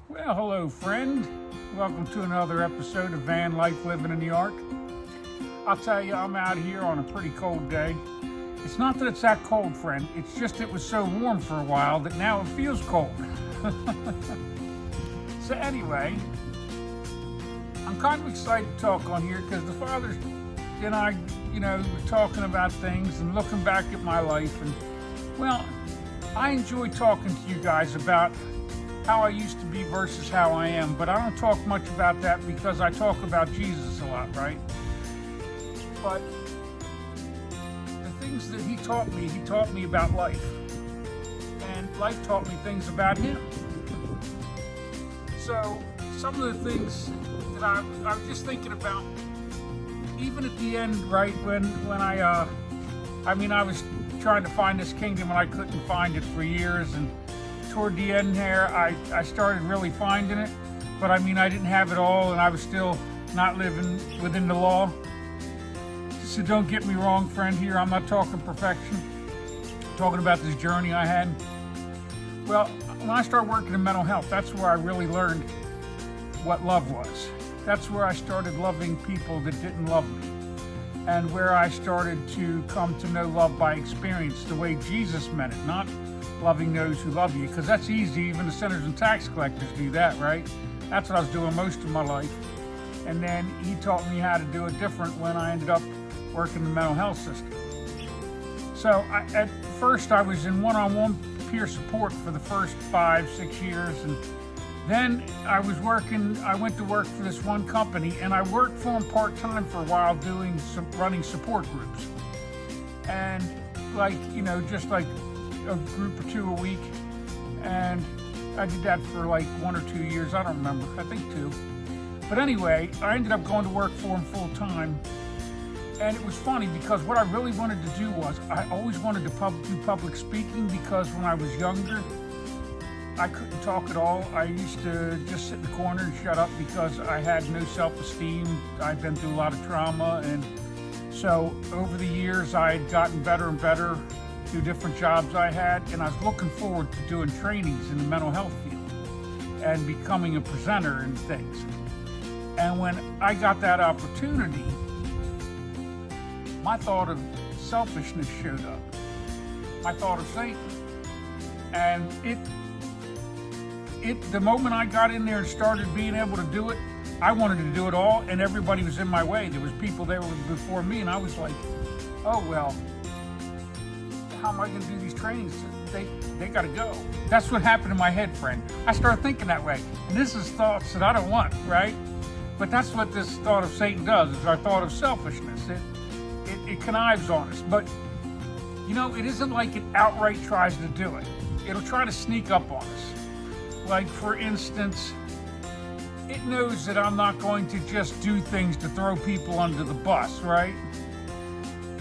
Well, hello, friend. Welcome to another episode of Van Life Living in New York. I'll tell you, I'm out here on a pretty cold day. It's not that it's that cold, friend. It's just it was so warm for a while that now it feels cold. So anyway, I'm kind of excited to talk on here because the Father and I, were talking about things and looking back at my life. And, well, I enjoy talking to you guys about how I used to be versus how I am, but I don't talk much about that because I talk about Jesus a lot, right? But the things that he taught me about life. And life taught me things about him. So some of the things that I was just thinking about, even at the end, right, when I was trying to find this kingdom and I couldn't find it for years, and toward the end there, I started really finding it, but I didn't have it all, and I was still not living within the law. So don't get me wrong, friend, here, I'm not talking perfection. I'm talking about this journey I had. Well, when I started working in mental health, that's where I really learned what love was. That's where I started loving people that didn't love me, and where I started to come to know love by experience, the way Jesus meant it, not loving those who love you, because that's easy. Even the sinners and tax collectors do that, right? That's what I was doing most of my life. And then he taught me how to do it different when I ended up working in the mental health system. So at first I was in one-on-one peer support for the first 5-6 years, and then I went to work for this one company, and I worked for them part-time for a while running support groups. And just like a group or two a week, and I did that for like 1 or 2 years. I don't remember. I think 2. But anyway, I ended up going to work for him full time, and it was funny because what I really wanted to do was I always wanted to do public speaking, because when I was younger, I couldn't talk at all. I used to just sit in the corner and shut up because I had no self-esteem. I'd been through a lot of trauma, and so over the years I had gotten better and better through different jobs I had, and I was looking forward to doing trainings in the mental health field and becoming a presenter and things. And when I got that opportunity, my thought of selfishness showed up. My thought of Satan. And the moment I got in there and started being able to do it, I wanted to do it all, and everybody was in my way. There was people there before me, and I was like, oh, well, how am I going to do these trainings? They got to go. That's what happened in my head, friend. I started thinking that way. And this is thoughts that I don't want, right? But that's what this thought of Satan does, is our thought of selfishness. It connives on us. But, it isn't like it outright tries to do it. It'll try to sneak up on us. Like, for instance, it knows that I'm not going to just do things to throw people under the bus, right?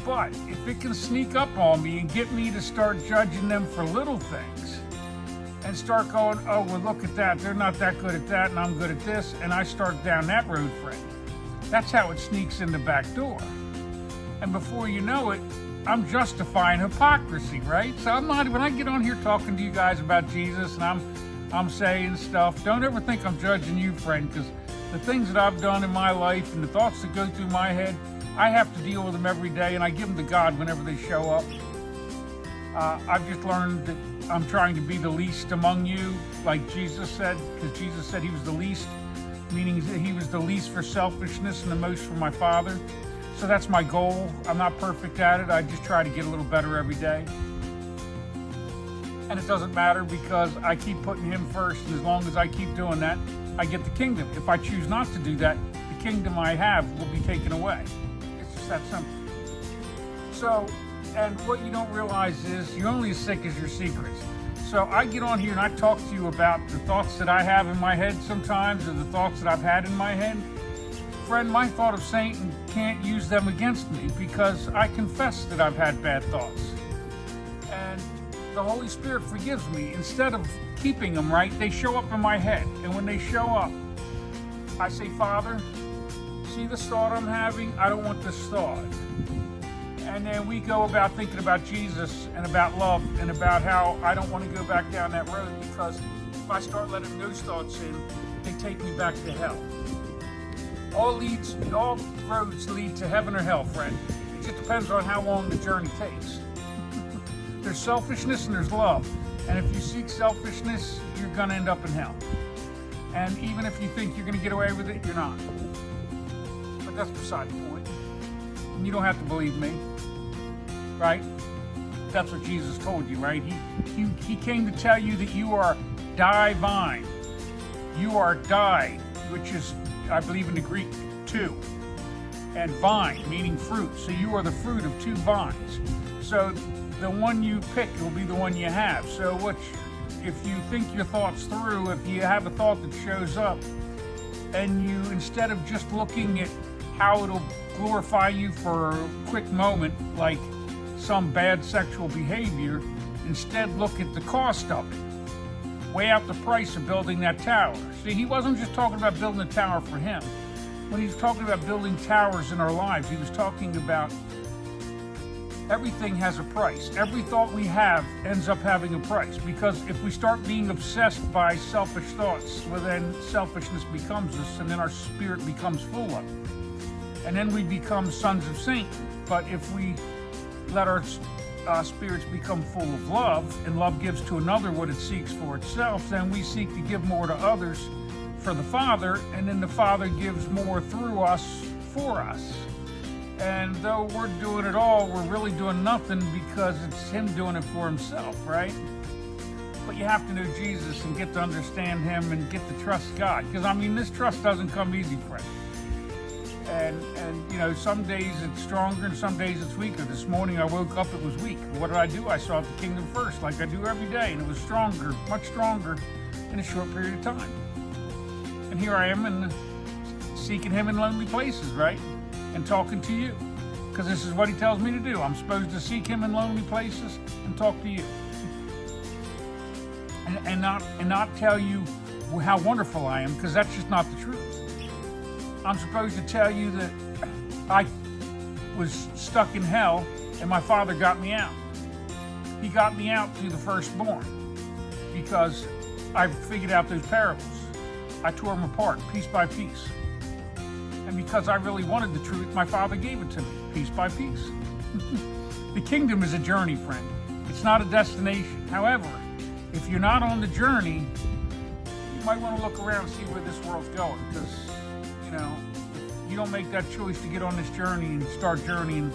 But if it can sneak up on me and get me to start judging them for little things, and start going, oh, well, look at that, they're not that good at that, and I'm good at this, and I start down that road, friend. That's how it sneaks in the back door. And before you know it, I'm justifying hypocrisy, right? So when I get on here talking to you guys about Jesus, and I'm saying stuff, don't ever think I'm judging you, friend, because the things that I've done in my life and the thoughts that go through my head, I have to deal with them every day, and I give them to God whenever they show up. I've just learned that I'm trying to be the least among you, like Jesus said, because Jesus said he was the least, meaning that he was the least for selfishness and the most for my Father. So that's my goal. I'm not perfect at it. I just try to get a little better every day. And it doesn't matter, because I keep putting him first, and as long as I keep doing that, I get the kingdom. If I choose not to do that, the kingdom I have will be taken away. It's just that simple. So, and what you don't realize is you're only as sick as your secrets. So I get on here and I talk to you about the thoughts that I have in my head sometimes, or the thoughts that I've had in my head. Friend, my thought of Satan can't use them against me, because I confess that I've had bad thoughts. And the Holy Spirit forgives me. Instead of keeping them, right, they show up in my head. And when they show up, I say, Father, see this thought I'm having? I don't want this thought. And then we go about thinking about Jesus and about love and about how I don't want to go back down that road, because if I start letting those thoughts in, they take me back to hell. All roads lead to heaven or hell, friend. It just depends on how long the journey takes. There's selfishness and there's love. And if you seek selfishness, you're going to end up in hell. And even if you think you're going to get away with it, you're not. But that's beside the point. And you don't have to believe me, right? That's what Jesus told you, right? He came to tell you that you are divine. You are di, which is, I believe in the Greek, two. And vine, meaning fruit. So you are the fruit of two vines. So the one you pick will be the one you have. So if you think your thoughts through, if you have a thought that shows up, and you, instead of just looking at how it'll glorify you for a quick moment, like some bad sexual behavior, instead look at the cost of it. Weigh out the price of building that tower. See, he wasn't just talking about building a tower for him. When he was talking about building towers in our lives, he was talking about everything has a price. Every thought we have ends up having a price, because if we start being obsessed by selfish thoughts, well, then selfishness becomes us, and then our spirit becomes full of it. And then we become sons of Satan. But if we let our spirits become full of love, and love gives to another what it seeks for itself, then we seek to give more to others for the Father, and then the Father gives more through us for us. And though we're doing it all, we're really doing nothing, because it's him doing it for himself, right? But you have to know Jesus and get to understand him and get to trust God. Because, I mean, this trust doesn't come easy, friend. And you know, some days it's stronger and some days it's weaker. This morning I woke up, it was weak. What did I do? I sought the kingdom first, like I do every day. And it was stronger, much stronger in a short period of time. And here I am seeking him in lonely places, right? And talking to you, because this is what he tells me to do. I'm supposed to seek him in lonely places and talk to you, and not tell you how wonderful I am, because that's just not the truth. I'm supposed to tell you that I was stuck in hell and my Father got me out. He got me out through the firstborn, because I figured out those parables. I tore them apart piece by piece. And because I really wanted the truth, my Father gave it to me, piece by piece. The kingdom is a journey, friend. It's not a destination. However, if you're not on the journey, you might want to look around and see where this world's going, because, you know, if you don't make that choice to get on this journey and start journeying,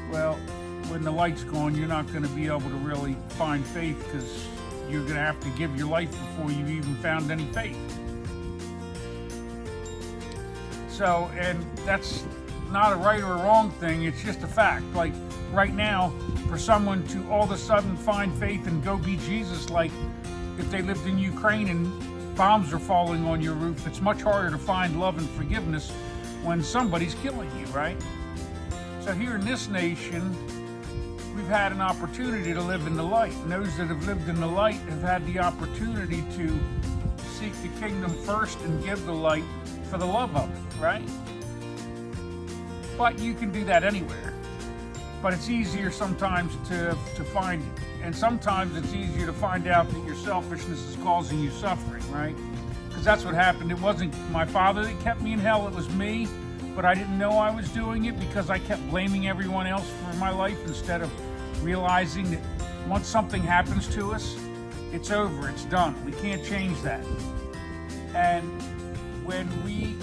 well, when the light's gone, you're not going to be able to really find faith, because you're going to have to give your life before you've even found any faith. So, and that's not a right or a wrong thing, it's just a fact. Like right now, for someone to all of a sudden find faith and go be Jesus, like if they lived in Ukraine and bombs are falling on your roof, it's much harder to find love and forgiveness when somebody's killing you, right? So here in this nation, we've had an opportunity to live in the light. And those that have lived in the light have had the opportunity to seek the kingdom first and give the light for the love of it, right? But you can do that anywhere. But it's easier sometimes to find it. And sometimes it's easier to find out that your selfishness is causing you suffering, right? Because that's what happened. It wasn't my Father that kept me in hell, it was me. But I didn't know I was doing it because I kept blaming everyone else for my life, instead of realizing that once something happens to us, it's over, it's done. We can't change that. And when we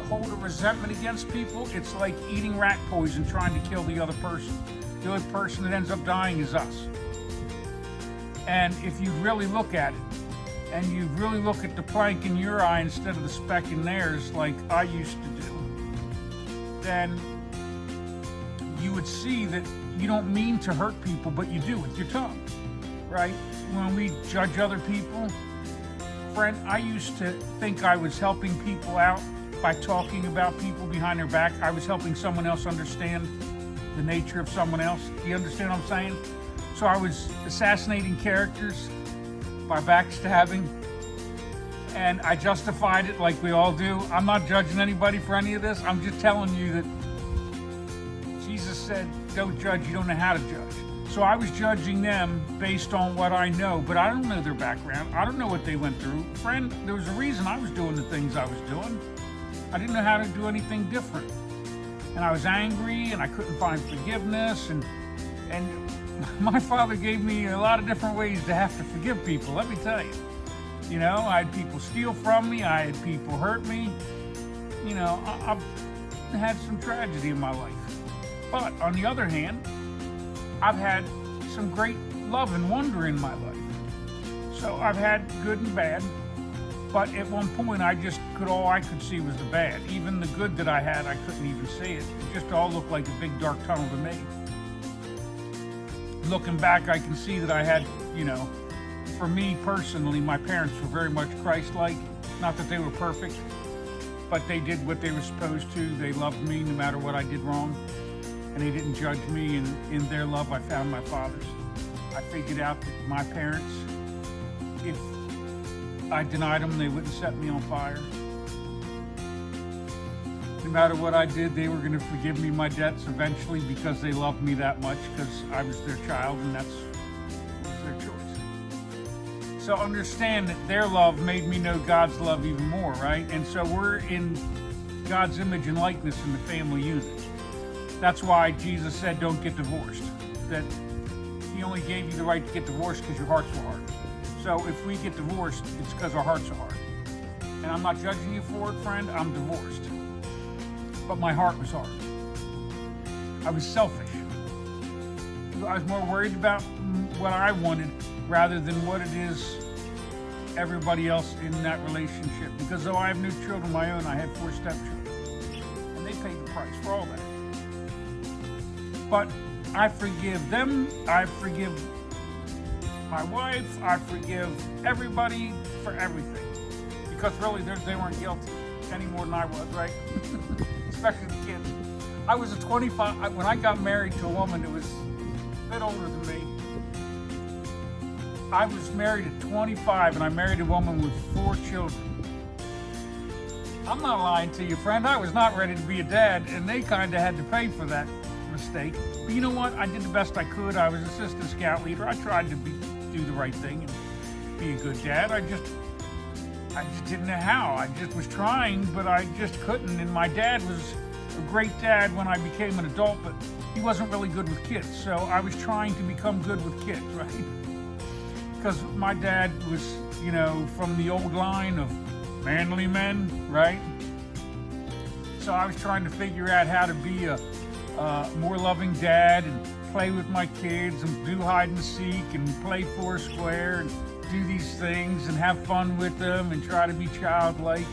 hold a resentment against people, it's like eating rat poison trying to kill the other person. The only person that ends up dying is us. And if you really look at it, and you really look at the plank in your eye instead of the speck in theirs, like I used to do, then you would see that you don't mean to hurt people, but you do with your tongue, right? When we judge other people, friend, I used to think I was helping people out by talking about people behind their back. I was helping someone else understand the nature of someone else. Do you understand what I'm saying? So I was assassinating characters by backstabbing, and I justified it like we all do. I'm not judging anybody for any of this. I'm just telling you that Jesus said, don't judge, you don't know how to judge. So I was judging them based on what I know, but I don't know their background. I don't know what they went through. Friend, there was a reason I was doing the things I was doing. I didn't know how to do anything different. And I was angry and I couldn't find forgiveness. And my father gave me a lot of different ways to have to forgive people, let me tell you. You know, I had people steal from me. I had people hurt me. You know, I've had some tragedy in my life. But on the other hand, I've had some great love and wonder in my life. So I've had good and bad. But at one point, all I could see was the bad. Even the good that I had, I couldn't even see it. It just all looked like a big dark tunnel to me. Looking back, I can see that I had, you know, for me personally, my parents were very much Christ-like. Not that they were perfect, but they did what they were supposed to. They loved me no matter what I did wrong, and they didn't judge me. And in their love, I found my father's. I figured out that my parents, if I denied them, they wouldn't set me on fire. No matter what I did, they were going to forgive me my debts eventually because they loved me that much, because I was their child, and that was their choice. So understand that their love made me know God's love even more, right? And so we're in God's image and likeness in the family unit. That's why Jesus said, don't get divorced. That he only gave you the right to get divorced because your hearts were hard. So if we get divorced, it's because our hearts are hard. And I'm not judging you for it, friend. I'm divorced. But my heart was hard. I was selfish. I was more worried about what I wanted rather than what it is everybody else in that relationship. Because though I have no children of my own, I had 4 stepchildren. And they paid the price for all that. But I forgive them. I forgive my wife. I forgive everybody for everything. Because really, they weren't guilty any more than I was, right? Especially the kids. I was 25, when I got married to a woman that was a bit older than me. I was married at 25, and I married a woman with 4 children. I'm not lying to you, friend. I was not ready to be a dad, and they kind of had to pay for that mistake. But you know what? I did the best I could. I was assistant scout leader. I tried to do the right thing and be a good dad. I just didn't know how. I just was trying, but I just couldn't. And my dad was a great dad when I became an adult, but he wasn't really good with kids. So I was trying to become good with kids, right? Because my dad was, you know, from the old line of manly men, right? So I was trying to figure out how to be a more loving dad and play with my kids and do hide and seek and play Foursquare and do these things and have fun with them and try to be childlike.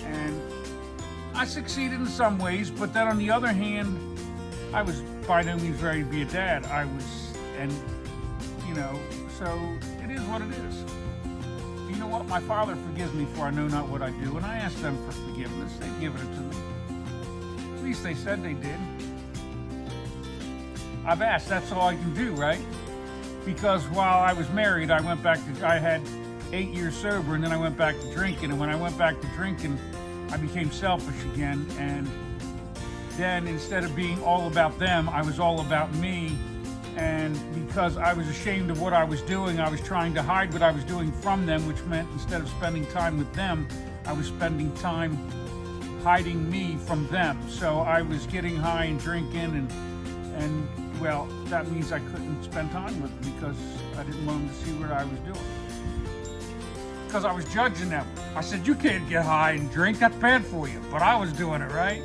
And I succeeded in some ways, but then on the other hand, I was by no means ready to be a dad. You know, so it is what it is. You know what? My Father forgives me for I know not what I do, and I ask them for forgiveness. They've given it to me. At least they said they did. I've asked. That's all I can do, right? Because while I was married, I had 8 years sober, and then I went back to drinking. And when I went back to drinking, I became selfish again. And then instead of being all about them, I was all about me. And because I was ashamed of what I was doing, I was trying to hide what I was doing from them, which meant instead of spending time with them, I was spending time hiding me from them. So I was getting high and drinking, and well, that means I couldn't spend time with them because I didn't want them to see what I was doing. Because I was judging them. I said, you can't get high and drink, that's bad for you. But I was doing it, right?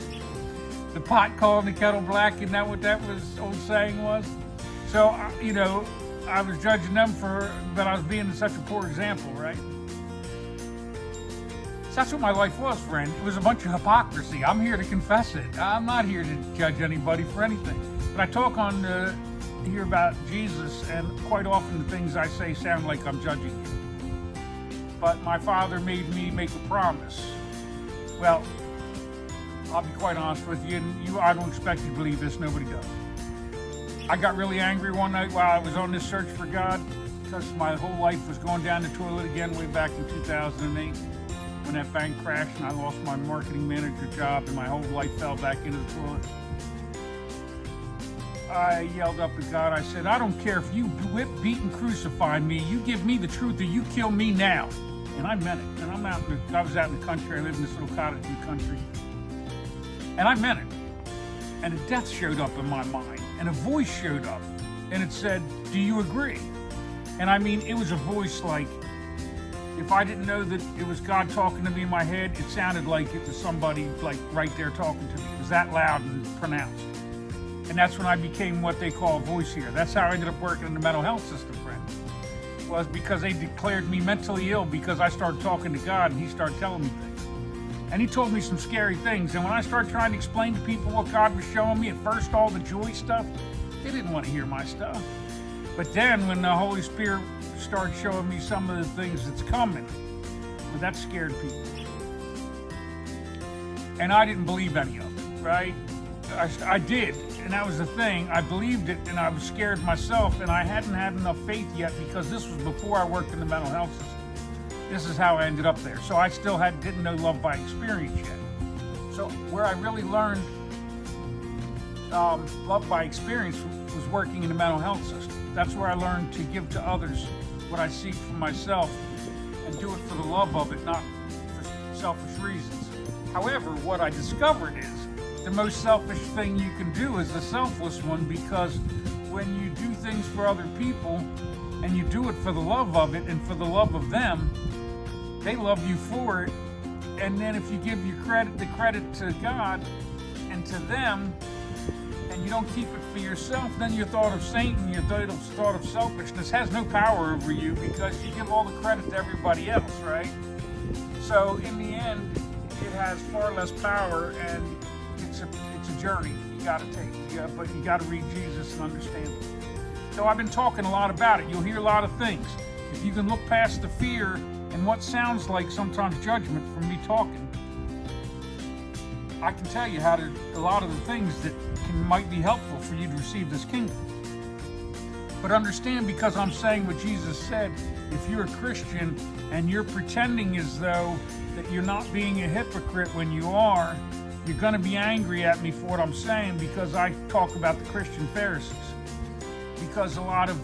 The pot calling the kettle black, isn't that what that old saying was? So, you know, I was judging them but I was being such a poor example, right? So that's what my life was, friend. It was a bunch of hypocrisy. I'm here to confess it. I'm not here to judge anybody for anything. But I talk on here about Jesus, and quite often the things I say sound like I'm judging you. But my Father made me make a promise. Well, I'll be quite honest with you, and I don't expect you to believe this, nobody does. I got really angry one night while I was on this search for God because my whole life was going down the toilet again way back in 2008 when that bank crashed and I lost my marketing manager job and my whole life fell back into the toilet. I yelled up at God. I said, I don't care if you whip, beat, and crucify me. You give me the truth or you kill me now. And I meant it. And I was out in the country. I lived in this little cottage in the country. And I meant it. And a death showed up in my mind. And a voice showed up. And it said, do you agree? And I mean, it was a voice like, if I didn't know that it was God talking to me in my head, it sounded like it was somebody like right there talking to me. It was that loud and pronounced. And that's when I became what they call a voice hearer. That's how I ended up working in the mental health system, friends. Was because they declared me mentally ill because I started talking to God and he started telling me things. And he told me some scary things. And when I started trying to explain to people what God was showing me, at first all the joy stuff, they didn't want to hear my stuff. But then when the Holy Spirit started showing me some of the things that's coming, well, that scared people. And I didn't believe any of it, right? I did, and that was the thing. I believed it, and I was scared myself, and I hadn't had enough faith yet because this was before I worked in the mental health system. This is how I ended up there. So I still didn't know love by experience yet. So where I really learned love by experience was working in the mental health system. That's where I learned to give to others what I seek for myself and do it for the love of it, not for selfish reasons. However, what I discovered is the most selfish thing you can do is the selfless one, because when you do things for other people and you do it for the love of it and for the love of them, they love you for it. And then if you give the credit to God and to them, and you don't keep it for yourself, then your thought of Satan, your thought of selfishness has no power over you because you give all the credit to everybody else, right? So in the end, it has far less power, and it's a journey you got to take. But you got to read Jesus and understand it. So I've been talking a lot about it. You'll hear a lot of things. If you can look past the fear and what sounds like sometimes judgment from me talking, I can tell you a lot of the things that might be helpful for you to receive this kingdom. But understand, because I'm saying what Jesus said, if you're a Christian and you're pretending as though that you're not being a hypocrite when you are, you're going to be angry at me for what I'm saying, because I talk about the Christian Pharisees. Because a lot of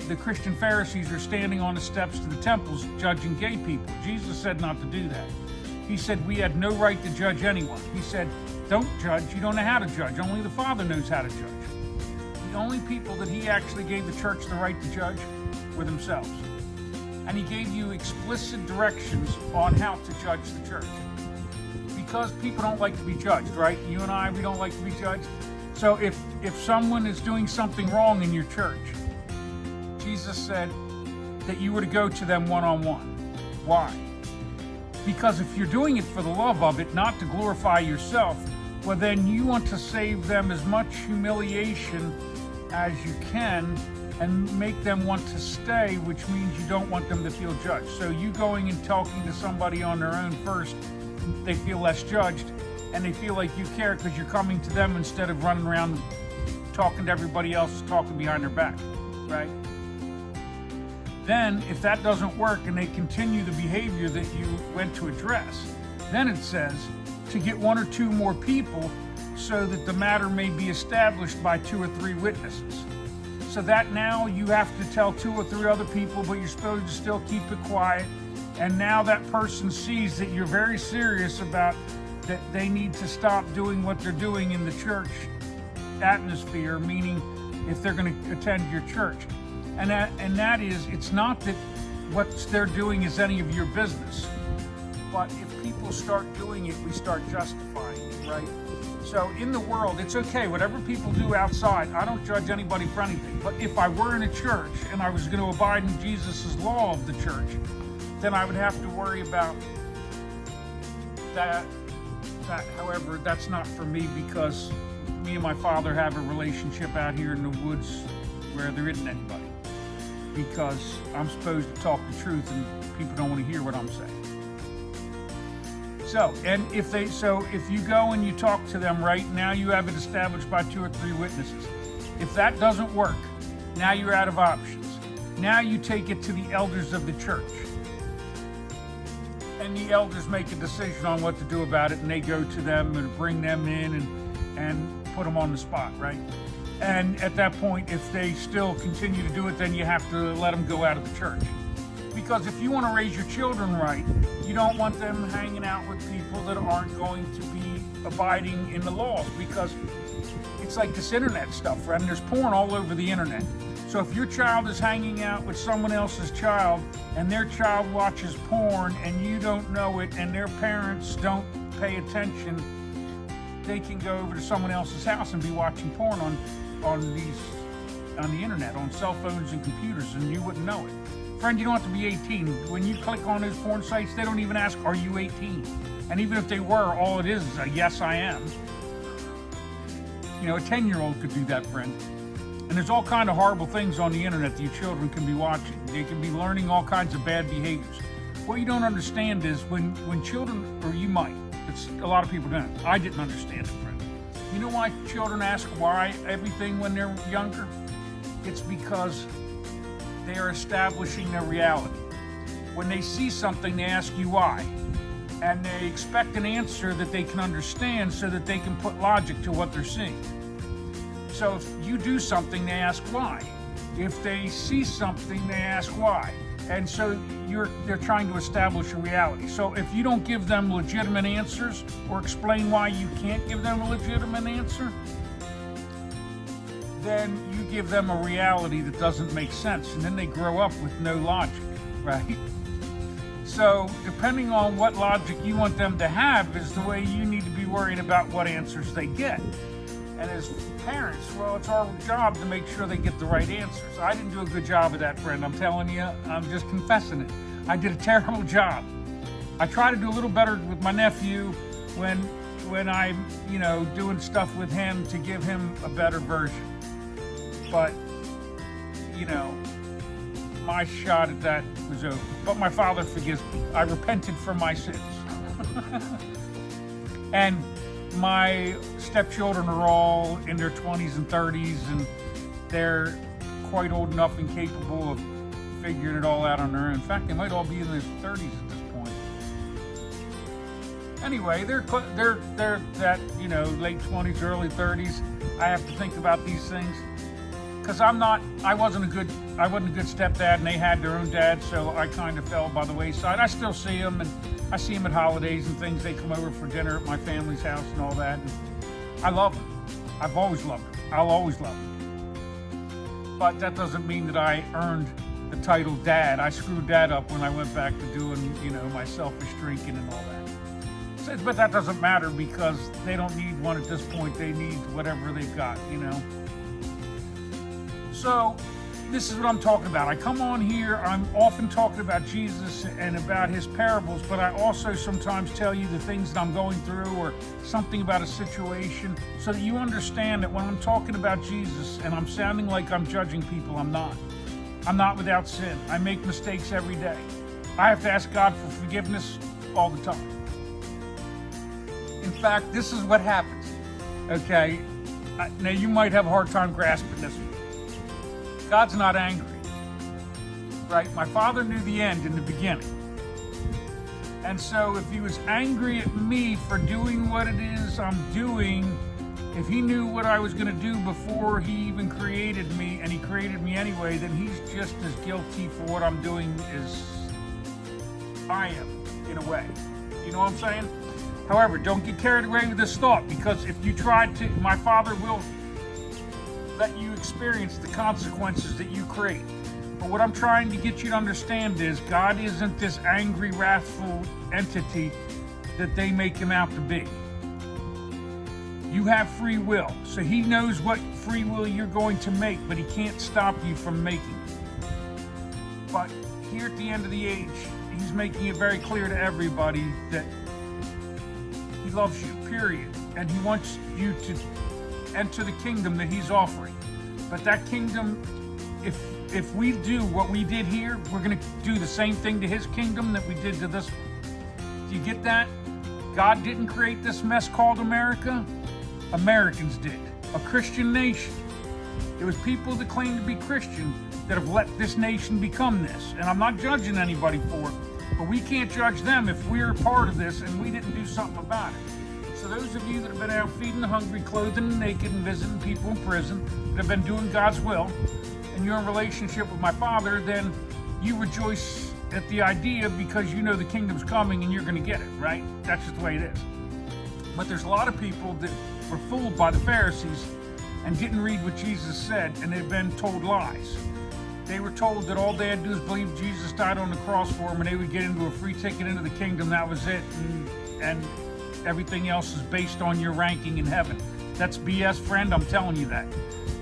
the Christian Pharisees are standing on the steps to the temples judging gay people. Jesus said not to do that. He said we had no right to judge anyone. He said, don't judge, you don't know how to judge. Only the Father knows how to judge. The only people that he actually gave the church the right to judge were themselves. And he gave you explicit directions on how to judge the church. Because people don't like to be judged, right? You and I, we don't like to be judged. So if someone is doing something wrong in your church, Jesus said that you were to go to them one-on-one. Why? Because if you're doing it for the love of it, not to glorify yourself, well, then you want to save them as much humiliation as you can and make them want to stay, which means you don't want them to feel judged. So you going and talking to somebody on their own first, they feel less judged, and they feel like you care because you're coming to them instead of running around talking to everybody else, talking behind their back, right? Then, if that doesn't work and they continue the behavior that you went to address, then it says to get one or two more people so that the matter may be established by 2 or 3 witnesses. So that now you have to tell 2 or 3 other people, but you're supposed to still keep it quiet. And now that person sees that you're very serious about that they need to stop doing what they're doing in the church atmosphere, meaning if they're going to attend your church. And that is, it's not that what they're doing is any of your business, but if people start doing it, we start justifying it, right? So in the world, it's okay, whatever people do outside, I don't judge anybody for anything. But if I were in a church and I was going to abide in Jesus' law of the church, then I would have to worry about that. However, that's not for me, because me and my Father have a relationship out here in the woods where there isn't anybody. Because I'm supposed to talk the truth and people don't want to hear what I'm saying. So, if you go and you talk to them right now, you have it established by 2 or 3 witnesses. If that doesn't work, now you're out of options. Now you take it to the elders of the church. And the elders make a decision on what to do about it, and they go to them and bring them in and put them on the spot, right? And at that point, if they still continue to do it, then you have to let them go out of the church. Because if you want to raise your children right, you don't want them hanging out with people that aren't going to be abiding in the laws. Because it's like this internet stuff, right? And there's porn all over the internet. So if your child is hanging out with someone else's child and their child watches porn and you don't know it and their parents don't pay attention, they can go over to someone else's house and be watching porn on the internet, on cell phones and computers, and you wouldn't know it. Friend, you don't have to be 18. When you click on those porn sites, they don't even ask, are you 18? And even if they were, all it is a yes, I am. You know, a 10-year-old could do that, friend. And there's all kind of horrible things on the internet that your children can be watching. They can be learning all kinds of bad behaviors. What you don't understand is when children, or you might, a lot of people don't. I didn't understand it, friend. You know why children ask why everything when they're younger? It's because they are establishing their reality. When they see something, they ask you why. And they expect an answer that they can understand so that they can put logic to what they're seeing. So if you do something, they ask why. If they see something, they ask why. And so they're trying to establish a reality. So if you don't give them legitimate answers or explain why you can't give them a legitimate answer, then you give them a reality that doesn't make sense. And then they grow up with no logic, right? So depending on what logic you want them to have is the way you need to be worried about what answers they get. And as parents, well, it's our job to make sure they get the right answers. I didn't do a good job of that, friend. I'm telling you, I'm just confessing it. I did a terrible job. I try to do a little better with my nephew when I'm, doing stuff with him to give him a better version. But, my shot at that was over. But my Father forgives me. I repented for my sins. And my stepchildren are all in their 20s and 30s, and they're quite old enough and capable of figuring it all out on their own. In fact, they might all be in their 30s at this point. Anyway, they're that, late 20s, early 30s. I have to think about these things because I wasn't a good stepdad, and they had their own dad, so I kind of fell by the wayside. I still see them, and I see them at holidays and things. They come over for dinner at my family's house and all that. And I love them. I've always loved them. I'll always love them. But that doesn't mean that I earned the title dad. I screwed that up when I went back to doing, my selfish drinking and all that. But that doesn't matter because they don't need one at this point. They need whatever they've got, So this is what I'm talking about. I come on here, I'm often talking about Jesus and about his parables, but I also sometimes tell you the things that I'm going through or something about a situation so that you understand that when I'm talking about Jesus and I'm sounding like I'm judging people, I'm not. I'm not without sin. I make mistakes every day. I have to ask God for forgiveness all the time. In fact, this is what happens, okay? Now, you might have a hard time grasping this one. God's not angry, right? My Father knew the end in the beginning. And so if he was angry at me for doing what it is I'm doing, if he knew what I was going to do before he even created me, and he created me anyway, then he's just as guilty for what I'm doing as I am, in a way. You know what I'm saying? However, don't get carried away with this thought, because if you tried to, my Father will let you experience the consequences that you create. But what I'm trying to get you to understand is God isn't this angry, wrathful entity that they make him out to be. You have free will, so he knows what free will you're going to make, but he can't stop you from making it. But here at the end of the age, he's making it very clear to everybody that he loves you, period. And he wants you to enter the kingdom that he's offering. But that kingdom, if we do what we did here, we're going to do the same thing to his kingdom that we did to this one. Do you get that? God didn't create this mess called America. Americans did. A Christian nation. It was people that claim to be Christian that have let this nation become this. And I'm not judging anybody for it, but we can't judge them if we're a part of this and we didn't do something about it. So those of you that have been out feeding the hungry, clothing the naked, and visiting people in prison, that have been doing God's will, and you're in relationship with my Father, then you rejoice at the idea because you know the kingdom's coming and you're going to get it, right? That's just the way it is. But there's a lot of people that were fooled by the Pharisees and didn't read what Jesus said, and they've been told lies. They were told that all they had to do is believe Jesus died on the cross for them and they would get into a free ticket into the kingdom. That was it, and everything else is based on your ranking in heaven. That's BS, friend. I'm telling you that.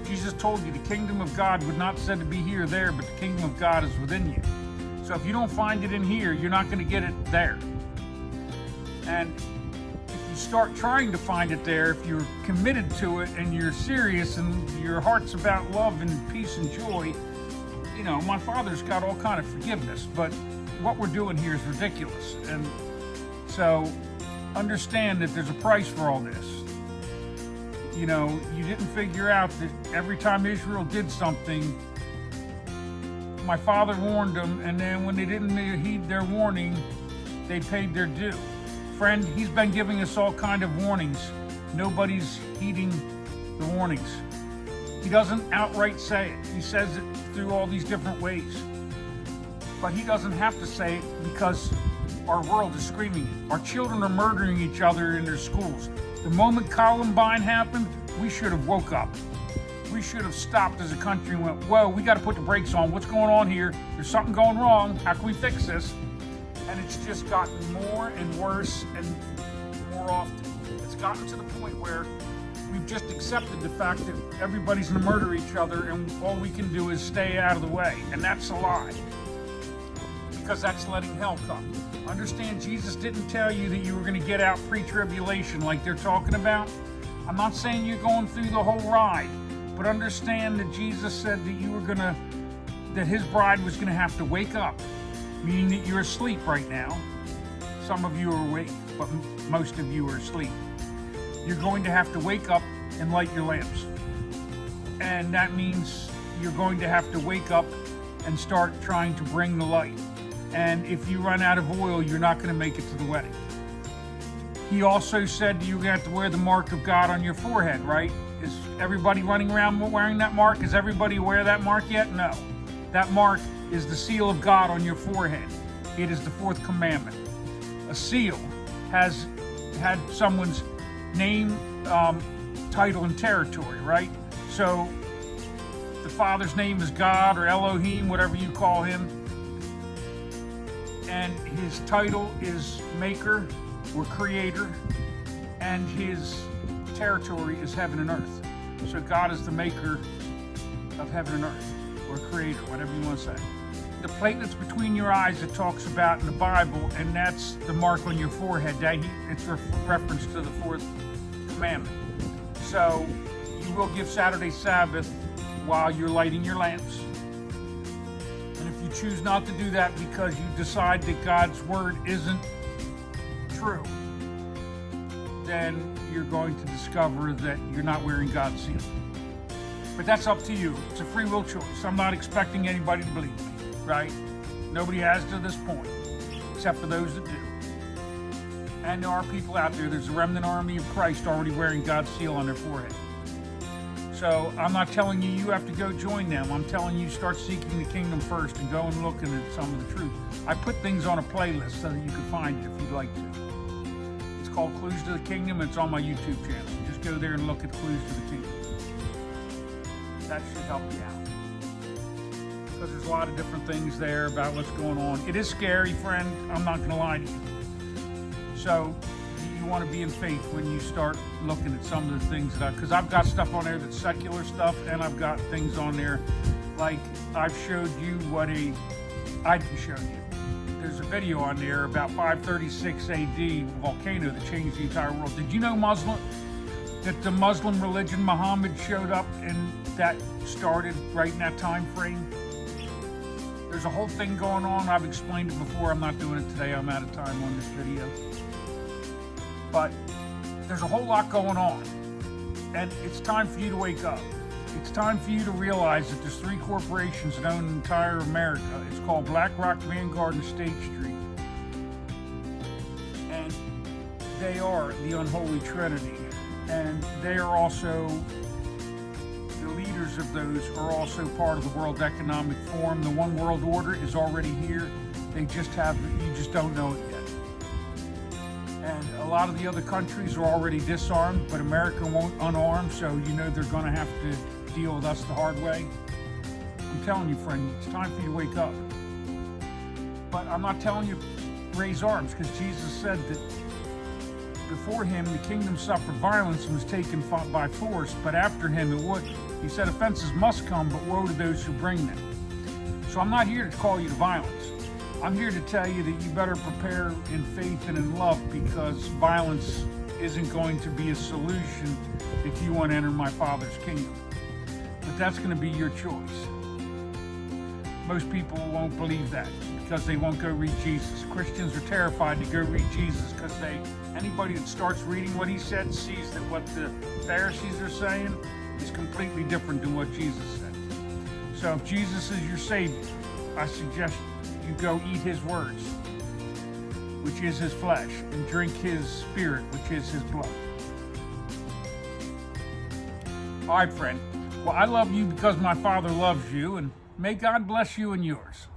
Jesus told you the kingdom of God was not said to be here or there, but the kingdom of God is within you. So if you don't find it in here, you're not going to get it there. And if you start trying to find it there, if you're committed to it and you're serious and your heart's about love and peace and joy, you know, my Father's got all kind of forgiveness, but what we're doing here is ridiculous. And so understand that there's a price for all this. You know, you didn't figure out that every time Israel did something, my Father warned them, and then when they didn't heed their warning, they paid their due. Friend, he's been giving us all kind of warnings. Nobody's heeding the warnings. He doesn't outright say it. He says it through all these different ways. But he doesn't have to say it because our world is screaming it. Our children are murdering each other in their schools. The moment Columbine happened, we should have woke up. We should have stopped as a country and went, whoa, we got to put the brakes on. What's going on here? There's something going wrong. How can we fix this? And it's just gotten more and worse and more often. It's gotten to the point where we've just accepted the fact that everybody's going to murder each other and all we can do is stay out of the way. And that's a lie, because that's letting hell come. Understand, Jesus didn't tell you that you were going to get out pre-tribulation like they're talking about. I'm not saying you're going through the whole ride, but understand that Jesus said that that his bride was going to have to wake up, meaning that you're asleep right now. Some of you are awake, but most of you are asleep. You're going to have to wake up and light your lamps. And that means you're going to have to wake up and start trying to bring the light. And if you run out of oil, you're not going to make it to the wedding. He also said you're going to have to wear the mark of God on your forehead, right? Is everybody running around wearing that mark? Is everybody aware of that mark yet? No. That mark is the seal of God on your forehead. It is the fourth commandment. A seal has had someone's name, title, and territory, right? So the Father's name is God or Elohim, whatever you call him. And his title is Maker or Creator, and his territory is heaven and earth. So God is the maker of heaven and earth, or Creator, whatever you want to say. The platelets between your eyes it talks about in the Bible, and that's the mark on your forehead. It's reference to the fourth commandment. So you will give Saturday Sabbath while you're lighting your lamps. And if you choose not to do that because you decide that God's word isn't true, then you're going to discover that you're not wearing God's seal. But that's up to you. It's a free will choice. I'm not expecting anybody to believe me, right? Nobody has to this point, except for those that do. And there are people out there, there's a remnant army of Christ already wearing God's seal on their forehead. So I'm not telling you you have to go join them. I'm telling you start seeking the kingdom first and go and looking at some of the truth. I put things on a playlist so that you can find it if you'd like to. It's called Clues to the Kingdom. It's on my YouTube channel. Just go there and look at Clues to the Kingdom. That should help you out. Because there's a lot of different things there about what's going on. It is scary, friend. I'm not going to lie to you. So you want to be in faith when you start looking at some of the things because I've got stuff on there that's secular stuff, and I've got things on there like I've showed you I didn't show you. There's a video on there about 536 AD volcano that changed the entire world. Did you know that the Muslim religion, Muhammad, showed up and that started right in that time frame? There's a whole thing going on. I've explained it before. I'm not doing it today. I'm out of time on this video. But there's a whole lot going on. And it's time for you to wake up. It's time for you to realize that there's 3 corporations that own entire America. It's called BlackRock, Vanguard, and State Street. And they are the unholy trinity, and they are also, the leaders of those are also part of the World Economic Forum. The one world order is already here. You just don't know it yet. And a lot of the other countries are already disarmed, but America won't unarm, so you know they're going to have to deal with us the hard way. I'm telling you, friend, it's time for you to wake up. But I'm not telling you raise arms, because Jesus said that before him the kingdom suffered violence and was taken by force, but after him it would. He said offenses must come, but woe to those who bring them. So I'm not here to call you to violence. I'm here to tell you that you better prepare in faith and in love, because violence isn't going to be a solution if you want to enter my Father's kingdom. But that's going to be your choice. Most people won't believe that because they won't go read Jesus. Christians are terrified to go read Jesus because anybody that starts reading what he said sees that what the Pharisees are saying is completely different than what Jesus said. So if Jesus is your Savior, I suggest you go eat his words, which is his flesh, and drink his spirit, which is his blood. All right, friend. Well, I love you because my Father loves you, and may God bless you and yours.